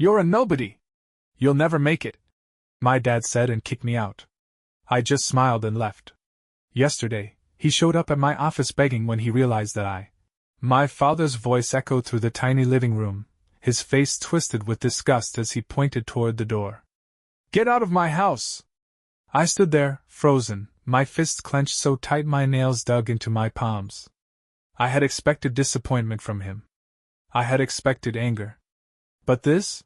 You're a nobody. You'll never make it, my dad said and kicked me out. I just smiled and left. Yesterday, he showed up at my office begging when he realized that My father's voice echoed through the tiny living room, his face twisted with disgust as he pointed toward the door. Get out of my house! I stood there, frozen, my fists clenched so tight my nails dug into my palms. I had expected disappointment from him. I had expected anger. But this?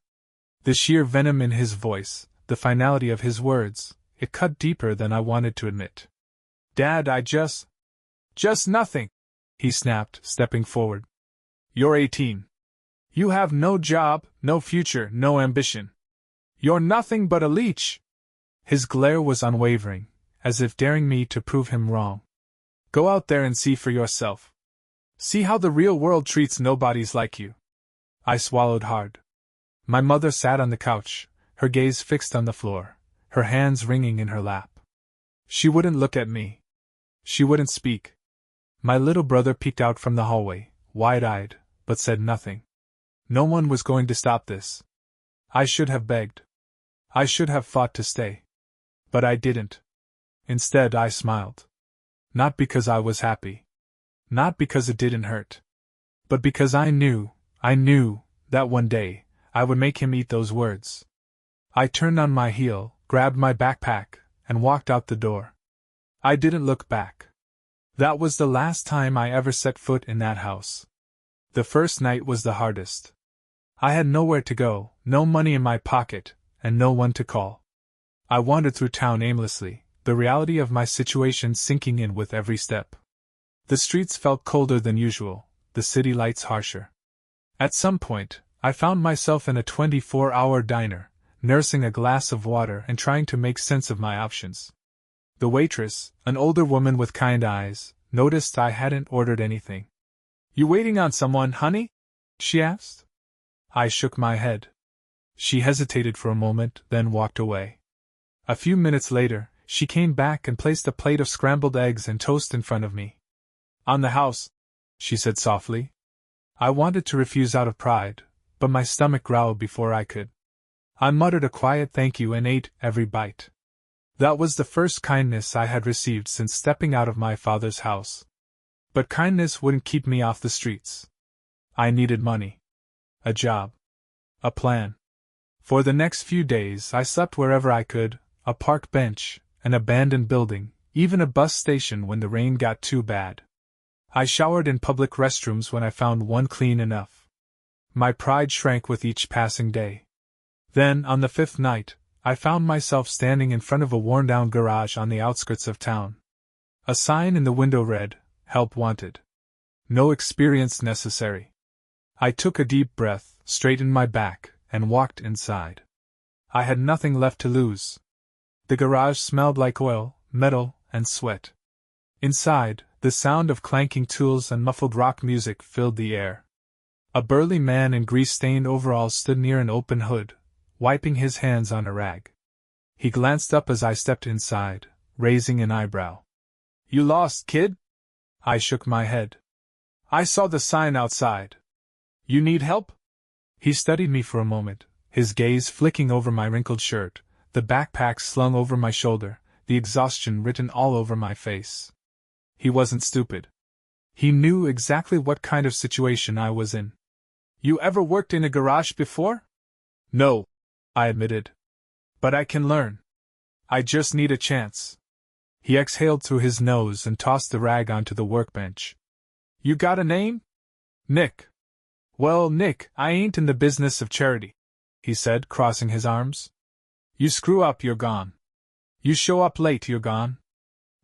The sheer venom in his voice, the finality of his words, it cut deeper than I wanted to admit. Dad, Just nothing, he snapped, stepping forward. You're 18. You have no job, no future, no ambition. You're nothing but a leech. His glare was unwavering, as if daring me to prove him wrong. Go out there and see for yourself. See how the real world treats nobodies like you. I swallowed hard. My mother sat on the couch, her gaze fixed on the floor, her hands wringing in her lap. She wouldn't look at me. She wouldn't speak. My little brother peeked out from the hallway, wide-eyed, but said nothing. No one was going to stop this. I should have begged. I should have fought to stay. But I didn't. Instead, I smiled. Not because I was happy. Not because it didn't hurt. But because I knew that one day, I would make him eat those words. I turned on my heel, grabbed my backpack, and walked out the door. I didn't look back. That was the last time I ever set foot in that house. The first night was the hardest. I had nowhere to go, no money in my pocket, and no one to call. I wandered through town aimlessly, the reality of my situation sinking in with every step. The streets felt colder than usual, the city lights harsher. At some point, I found myself in a 24-hour diner, nursing a glass of water and trying to make sense of my options. The waitress, an older woman with kind eyes, noticed I hadn't ordered anything. You waiting on someone, honey? She asked. I shook my head. She hesitated for a moment, then walked away. A few minutes later, she came back and placed a plate of scrambled eggs and toast in front of me. On the house, she said softly. I wanted to refuse out of pride, but my stomach growled before I could. I muttered a quiet thank you and ate every bite. That was the first kindness I had received since stepping out of my father's house. But kindness wouldn't keep me off the streets. I needed money. A job. A plan. For the next few days I slept wherever I could, a park bench, an abandoned building, even a bus station when the rain got too bad. I showered in public restrooms when I found one clean enough. My pride shrank with each passing day. Then, on the 5th night, I found myself standing in front of a worn-down garage on the outskirts of town. A sign in the window read, "Help wanted. No experience necessary." I took a deep breath, straightened my back, and walked inside. I had nothing left to lose. The garage smelled like oil, metal, and sweat. Inside, the sound of clanking tools and muffled rock music filled the air. A burly man in grease-stained overalls stood near an open hood, wiping his hands on a rag. He glanced up as I stepped inside, raising an eyebrow. You lost, kid? I shook my head. I saw the sign outside. You need help? He studied me for a moment, his gaze flicking over my wrinkled shirt, the backpack slung over my shoulder, the exhaustion written all over my face. He wasn't stupid. He knew exactly what kind of situation I was in. You ever worked in a garage before? No, I admitted. But I can learn. I just need a chance. He exhaled through his nose and tossed the rag onto the workbench. You got a name? Nick. Well, Nick, I ain't in the business of charity, he said, crossing his arms. You screw up, you're gone. You show up late, you're gone.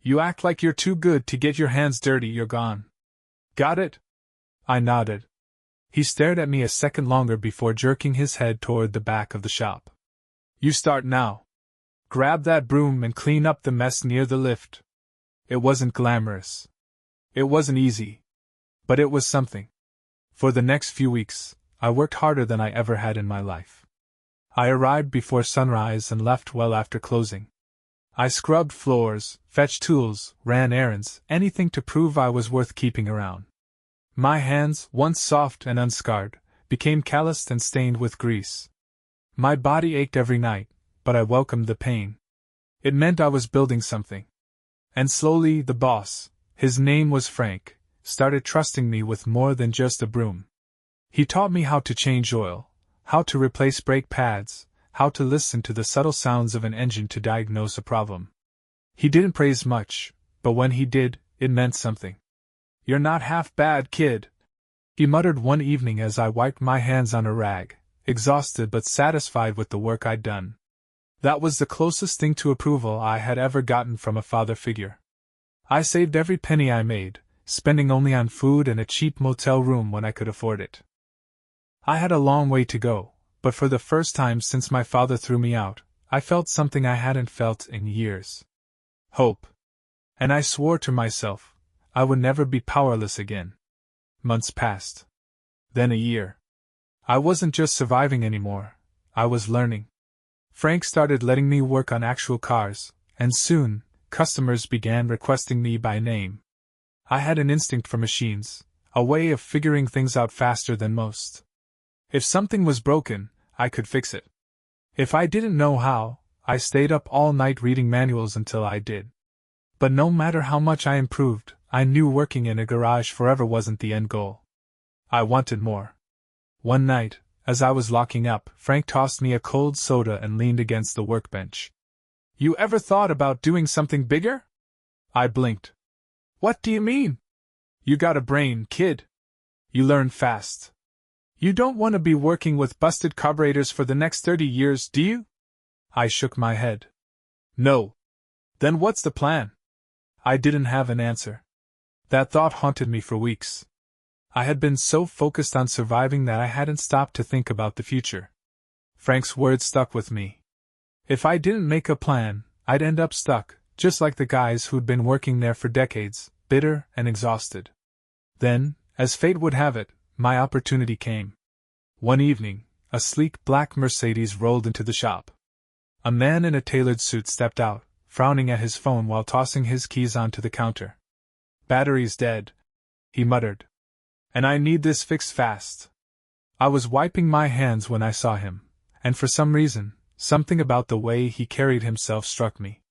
You act like you're too good to get your hands dirty, you're gone. Got it? I nodded. He stared at me a second longer before jerking his head toward the back of the shop. You start now. Grab that broom and clean up the mess near the lift. It wasn't glamorous. It wasn't easy. But it was something. For the next few weeks, I worked harder than I ever had in my life. I arrived before sunrise and left well after closing. I scrubbed floors, fetched tools, ran errands, anything to prove I was worth keeping around. My hands, once soft and unscarred, became calloused and stained with grease. My body ached every night, but I welcomed the pain. It meant I was building something. And slowly, the boss, his name was Frank, started trusting me with more than just a broom. He taught me how to change oil, how to replace brake pads, how to listen to the subtle sounds of an engine to diagnose a problem. He didn't praise much, but when he did, it meant something. "You're not half bad, kid," he muttered one evening as I wiped my hands on a rag, exhausted but satisfied with the work I'd done. That was the closest thing to approval I had ever gotten from a father figure. I saved every penny I made, spending only on food and a cheap motel room when I could afford it. I had a long way to go, but for the first time since my father threw me out, I felt something I hadn't felt in years. Hope. And I swore to myself, I would never be powerless again. Months passed. Then a year. I wasn't just surviving anymore, I was learning. Frank started letting me work on actual cars, and soon, customers began requesting me by name. I had an instinct for machines, a way of figuring things out faster than most. If something was broken, I could fix it. If I didn't know how, I stayed up all night reading manuals until I did. But no matter how much I improved, I knew working in a garage forever wasn't the end goal. I wanted more. One night, as I was locking up, Frank tossed me a cold soda and leaned against the workbench. "You ever thought about doing something bigger?" I blinked. "What do you mean?" "You got a brain, kid. You learn fast. You don't want to be working with busted carburetors for the next 30 years, do you?" I shook my head. "No." "Then what's the plan?" I didn't have an answer. That thought haunted me for weeks. I had been so focused on surviving that I hadn't stopped to think about the future. Frank's words stuck with me. If I didn't make a plan, I'd end up stuck, just like the guys who'd been working there for decades, bitter and exhausted. Then, as fate would have it, my opportunity came. One evening, a sleek black Mercedes rolled into the shop. A man in a tailored suit stepped out, frowning at his phone while tossing his keys onto the counter. "Battery's dead," he muttered. "And I need this fixed fast." I was wiping my hands when I saw him, and for some reason, something about the way he carried himself struck me.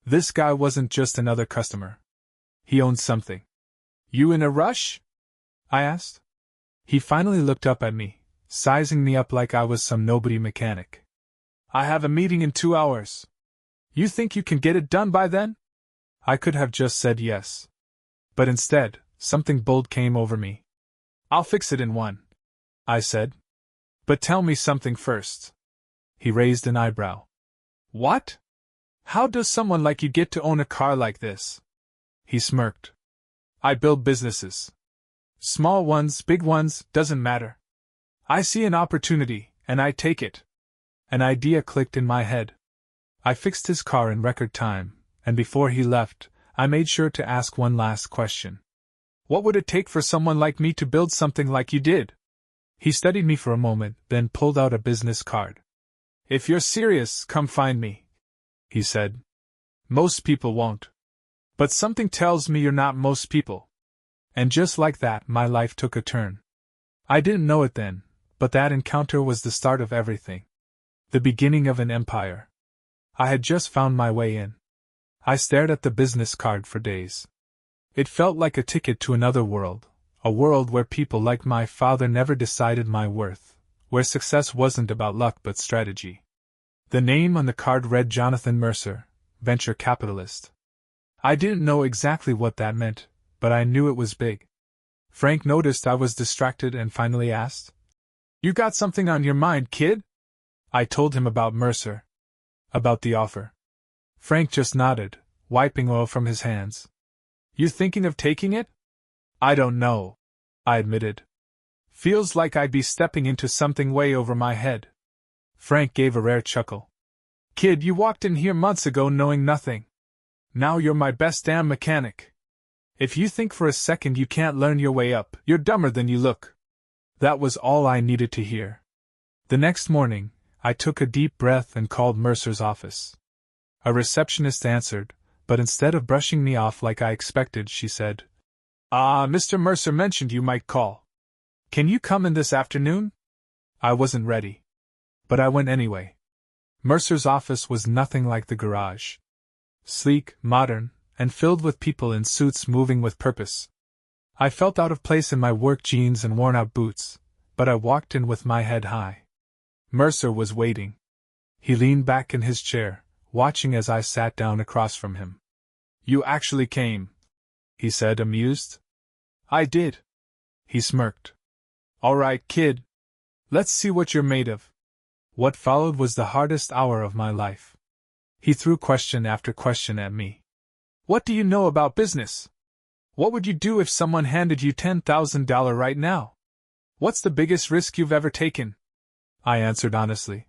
This guy wasn't just another customer. He owned something. "You in a rush?" I asked. He finally looked up at me, sizing me up like I was some nobody mechanic. "I have a meeting in 2 hours. You think you can get it done by then?" I could have just said yes. But instead, something bold came over me. "I'll fix it in 1," I said. "But tell me something first." He raised an eyebrow. "What? How does someone like you get to own a car like this?" He smirked. "I build businesses. Small ones, big ones, doesn't matter. I see an opportunity, and I take it." An idea clicked in my head. I fixed his car in record time, and before he left, I made sure to ask one last question. "What would it take for someone like me to build something like you did?" He studied me for a moment, then pulled out a business card. "If you're serious, come find me," he said. "Most people won't. But something tells me you're not most people." And just like that, my life took a turn. I didn't know it then, but that encounter was the start of everything. The beginning of an empire. I had just found my way in. I stared at the business card for days. It felt like a ticket to another world, a world where people like my father never decided my worth, where success wasn't about luck but strategy. The name on the card read Jonathan Mercer, venture capitalist. I didn't know exactly what that meant, but I knew it was big. Frank noticed I was distracted and finally asked, "You got something on your mind, kid?" I told him about Mercer. About the offer. Frank just nodded, wiping oil from his hands. "You thinking of taking it?" "I don't know," I admitted. "Feels like I'd be stepping into something way over my head." Frank gave a rare chuckle. "Kid, you walked in here months ago knowing nothing. Now you're my best damn mechanic. If you think for a second you can't learn your way up, you're dumber than you look." That was all I needed to hear. The next morning, I took a deep breath and called Mercer's office. A receptionist answered, but instead of brushing me off like I expected, she said, Mr. Mercer mentioned you might call. Can you come in this afternoon?" I wasn't ready. But I went anyway. Mercer's office was nothing like the garage. Sleek, modern, and filled with people in suits moving with purpose. I felt out of place in my work jeans and worn-out boots, but I walked in with my head high. Mercer was waiting. He leaned back in his chair, watching as I sat down across from him. "You actually came," he said, amused. "I did." He smirked. "All right, kid. Let's see what you're made of." What followed was the hardest hour of my life. He threw question after question at me. "What do you know about business? What would you do if someone handed you $10,000 right now? What's the biggest risk you've ever taken?" I answered honestly.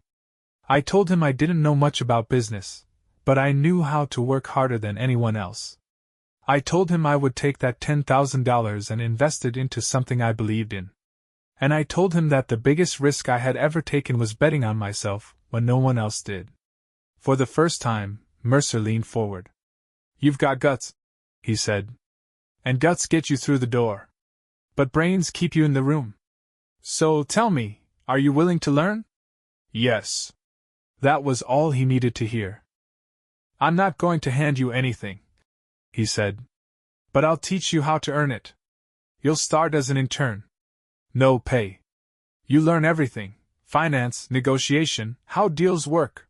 I told him I didn't know much about business, but I knew how to work harder than anyone else. I told him I would take that $10,000 and invest it into something I believed in. And I told him that the biggest risk I had ever taken was betting on myself when no one else did. For the first time, Mercer leaned forward. "You've got guts," he said. "And guts get you through the door. But brains keep you in the room. So tell me, are you willing to learn?" "Yes." That was all he needed to hear. "I'm not going to hand you anything," he said. "But I'll teach you how to earn it. You'll start as an intern. No pay. You learn everything: finance, negotiation, how deals work.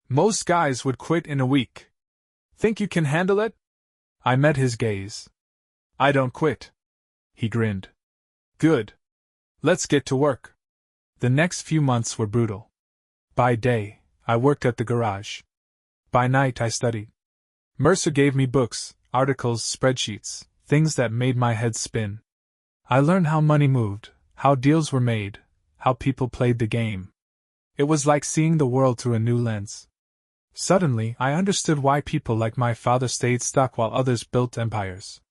Most guys would quit in a week. Think you can handle it?" I met his gaze. "I don't quit." He grinned. "Good. Let's get to work." The next few months were brutal. By day, I worked at the garage. By night, I studied. Mercer gave me books, articles, spreadsheets, things that made my head spin. I learned how money moved, how deals were made, how people played the game. It was like seeing the world through a new lens. Suddenly, I understood why people like my father stayed stuck while others built empires.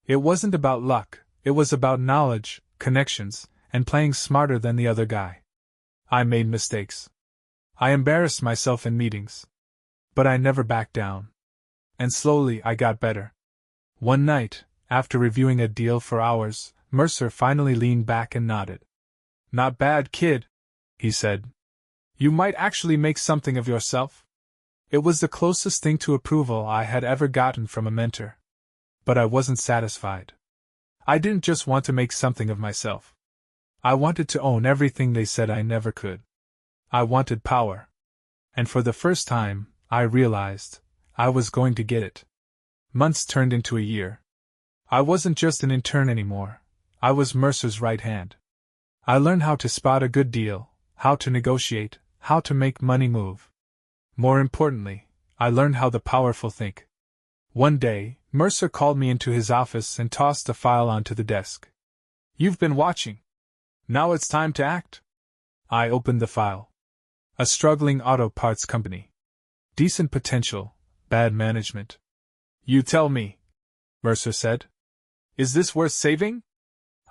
It wasn't about luck, it was about knowledge, connections, and playing smarter than the other guy. I made mistakes. I embarrassed myself in meetings. But I never backed down. And slowly I got better. One night, after reviewing a deal for hours, Mercer finally leaned back and nodded. "Not bad, kid," he said. "You might actually make something of yourself." It was the closest thing to approval I had ever gotten from a mentor. But I wasn't satisfied. I didn't just want to make something of myself. I wanted to own everything they said I never could. I wanted power. And for the first time, I realized I was going to get it. Months turned into a year. I wasn't just an intern anymore. I was Mercer's right hand. I learned how to spot a good deal, how to negotiate, how to make money move. More importantly, I learned how the powerful think. One day, Mercer called me into his office and tossed a file onto the desk. "You've been watching. Now it's time to act." I opened the file. A struggling auto parts company. Decent potential, bad management. "You tell me," Mercer said. "Is this worth saving?"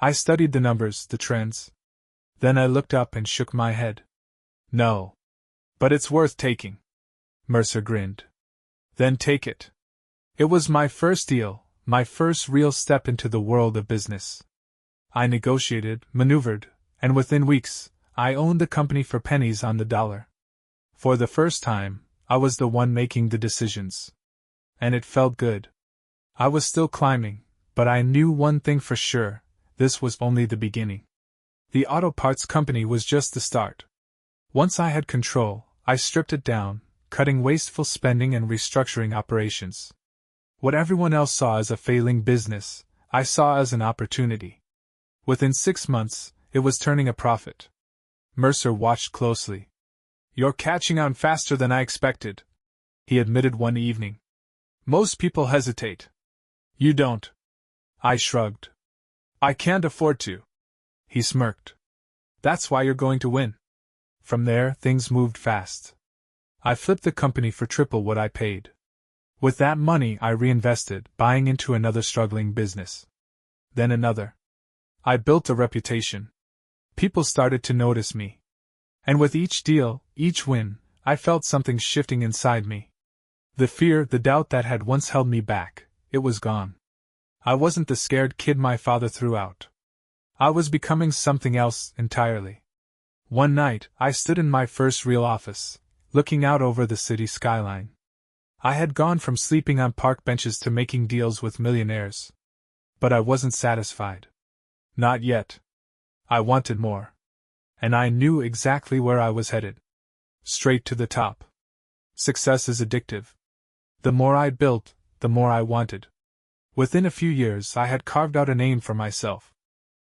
I studied the numbers, the trends. Then I looked up and shook my head. "No. But it's worth taking." Mercer grinned. "Then take it." It was my first deal, my first real step into the world of business. I negotiated, maneuvered, and within weeks, I owned the company for pennies on the dollar. For the first time, I was the one making the decisions. And it felt good. I was still climbing, but I knew one thing for sure: this was only the beginning. The auto parts company was just the start. Once I had control, I stripped it down, cutting wasteful spending and restructuring operations. What everyone else saw as a failing business, I saw as an opportunity. Within 6 months, it was turning a profit. Mercer watched closely. "You're catching on faster than I expected," he admitted one evening. "Most people hesitate. You don't." I shrugged. "I can't afford to." He smirked. "That's why you're going to win." From there, things moved fast. I flipped the company for triple what I paid. With that money, I reinvested, buying into another struggling business. Then another. I built a reputation. People started to notice me. And with each deal, each win, I felt something shifting inside me. The fear, the doubt that had once held me back, it was gone. I wasn't the scared kid my father threw out. I was becoming something else entirely. One night, I stood in my first real office, looking out over the city skyline. I had gone from sleeping on park benches to making deals with millionaires. But I wasn't satisfied. Not yet. I wanted more. And I knew exactly where I was headed. Straight to the top. Success is addictive. The more I built, the more I wanted. Within a few years, I had carved out a name for myself.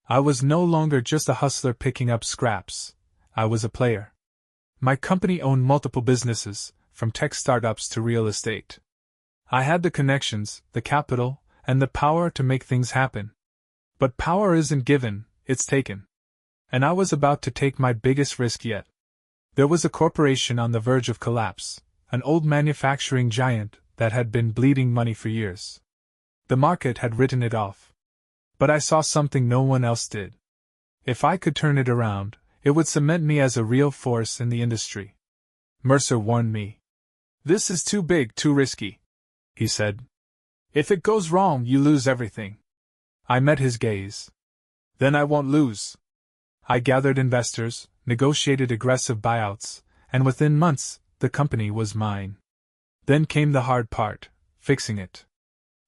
I was no longer just a hustler picking up scraps. I was a player. My company owned multiple businesses, from tech startups to real estate. I had the connections, the capital, and the power to make things happen. But power isn't given, it's taken. And I was about to take my biggest risk yet. There was a corporation on the verge of collapse, an old manufacturing giant that had been bleeding money for years. The market had written it off. But I saw something no one else did. If I could turn it around, it would cement me as a real force in the industry. Mercer warned me. "This is too big, too risky," he said. "If it goes wrong, you lose everything." I met his gaze. "Then I won't lose." I gathered investors, negotiated aggressive buyouts, and within months, the company was mine. Then came the hard part, fixing it.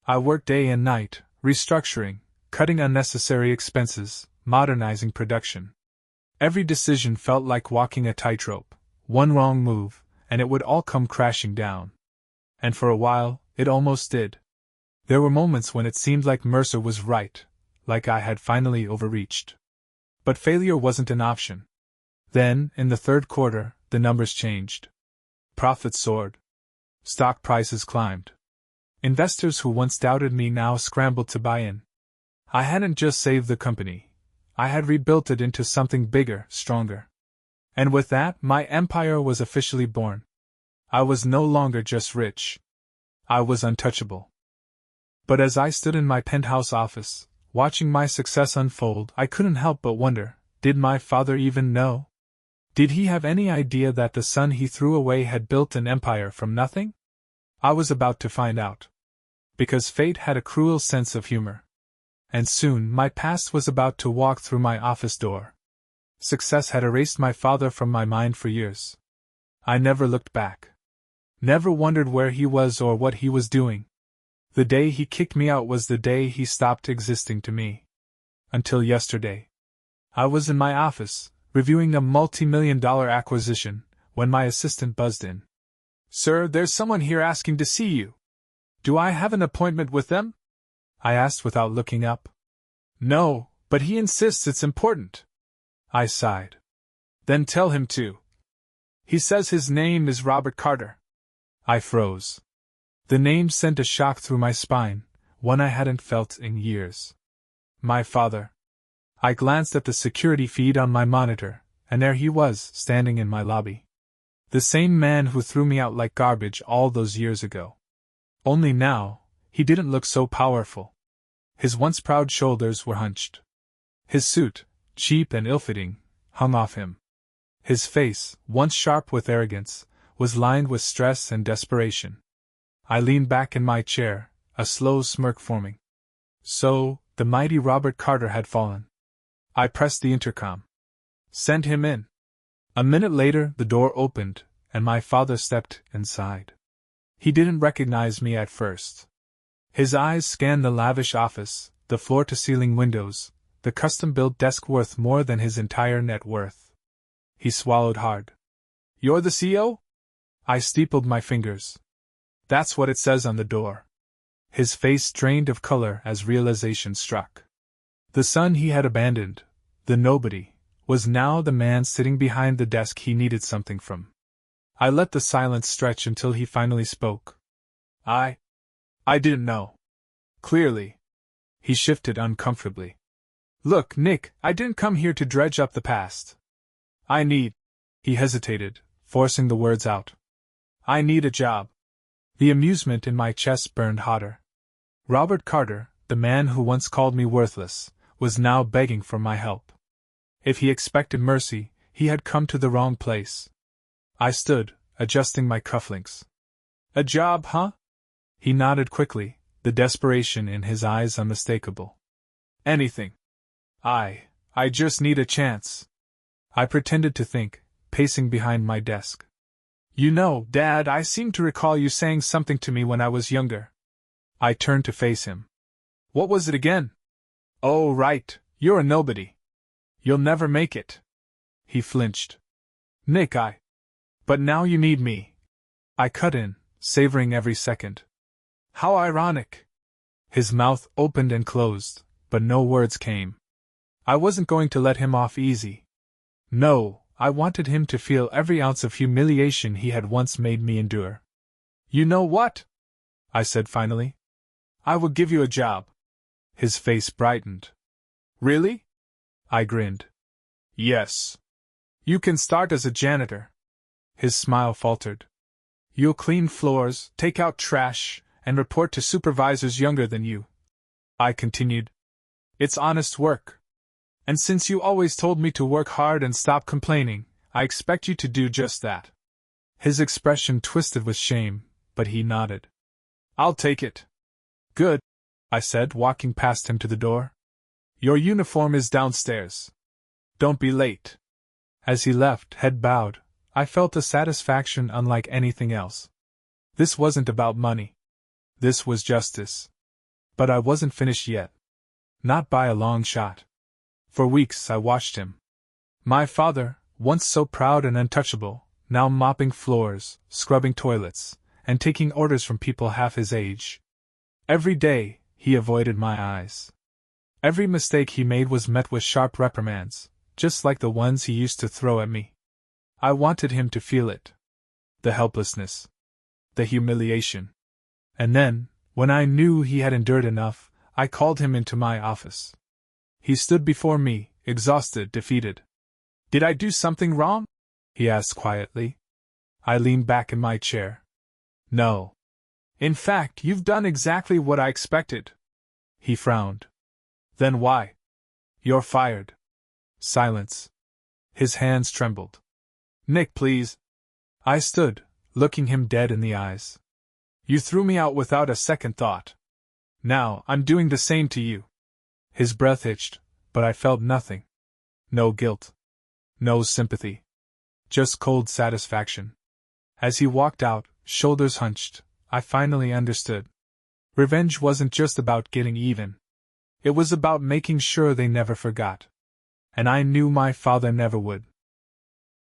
I worked day and night, restructuring, cutting unnecessary expenses, modernizing production. Every decision felt like walking a tightrope. One wrong move, and it would all come crashing down. And for a while, it almost did. There were moments when it seemed like Mercer was right, like I had finally overreached. But failure wasn't an option. Then, in the third quarter, the numbers changed. Profits soared. Stock prices climbed. Investors who once doubted me now scrambled to buy in. I hadn't just saved the company. I had rebuilt it into something bigger, stronger. And with that, my empire was officially born. I was no longer just rich. I was untouchable. But as I stood in my penthouse office, watching my success unfold, I couldn't help but wonder, did my father even know? Did he have any idea that the son he threw away had built an empire from nothing? I was about to find out. Because fate had a cruel sense of humor. And soon my past was about to walk through my office door. Success had erased my father from my mind for years. I never looked back. Never wondered where he was or what he was doing. The day he kicked me out was the day he stopped existing to me. Until yesterday. I was in my office, reviewing a multi-million-dollar acquisition, when my assistant buzzed in. "Sir, there's someone here asking to see you." "Do I have an appointment with them?" I asked without looking up. "No, but he insists it's important." I sighed. "Then tell him to. He says his name is Robert Carter." I froze. The name sent a shock through my spine, one I hadn't felt in years. My father. I glanced at the security feed on my monitor, and there he was, standing in my lobby. The same man who threw me out like garbage all those years ago. Only now, he didn't look so powerful. His once proud shoulders were hunched. His suit, cheap and ill-fitting, hung off him. His face, once sharp with arrogance, was lined with stress and desperation. I leaned back in my chair, a slow smirk forming. So, the mighty Robert Carter had fallen. I pressed the intercom. "Send him in." A minute later, the door opened, and my father stepped inside. He didn't recognize me at first. His eyes scanned the lavish office, the floor-to-ceiling windows, the custom-built desk worth more than his entire net worth. He swallowed hard. "You're the CEO?" I steepled my fingers. "That's what it says on the door." His face drained of color as realization struck. The son he had abandoned, the nobody, was now the man sitting behind the desk he needed something from. I let the silence stretch until he finally spoke. I didn't know." "Clearly." He shifted uncomfortably. "Look, Nick, I didn't come here to dredge up the past. I need—" He hesitated, forcing the words out. "I need a job." The amusement in my chest burned hotter. Robert Carter, the man who once called me worthless, was now begging for my help. If he expected mercy, he had come to the wrong place. I stood, adjusting my cufflinks. "A job, huh?" He nodded quickly, the desperation in his eyes unmistakable. "Anything. I just need a chance." I pretended to think, pacing behind my desk. You know, Dad, I seem to recall you saying something to me when I was younger. I turned to face him. What was it again? Oh, right, you're a nobody. You'll never make it. He flinched. Nick, But now you need me. I cut in, savoring every second. How ironic. His mouth opened and closed, but no words came. I wasn't going to let him off easy. No, I wanted him to feel every ounce of humiliation he had once made me endure. You know what? I said finally. I will give you a job. His face brightened. Really? I grinned. Yes. You can start as a janitor. His smile faltered. You'll clean floors, take out trash, and report to supervisors younger than you. I continued. It's honest work. And since you always told me to work hard and stop complaining, I expect you to do just that. His expression twisted with shame, but he nodded. I'll take it. Good, I said, walking past him to the door. Your uniform is downstairs. Don't be late. As he left, head bowed, I felt a satisfaction unlike anything else. This wasn't about money. This was justice. But I wasn't finished yet. Not by a long shot. For weeks I watched him. My father, once so proud and untouchable, now mopping floors, scrubbing toilets, and taking orders from people half his age. Every day, he avoided my eyes. Every mistake he made was met with sharp reprimands, just like the ones he used to throw at me. I wanted him to feel it. The helplessness. The humiliation. And then, when I knew he had endured enough, I called him into my office. He stood before me, exhausted, defeated. Did I do something wrong? He asked quietly. I leaned back in my chair. No. In fact, you've done exactly what I expected. He frowned. Then why? You're fired. Silence. His hands trembled. Nick, please. I stood, looking him dead in the eyes. You threw me out without a second thought. Now, I'm doing the same to you. His breath hitched, but I felt nothing. No guilt. No sympathy. Just cold satisfaction. As he walked out, shoulders hunched, I finally understood. Revenge wasn't just about getting even. It was about making sure they never forgot. And I knew my father never would.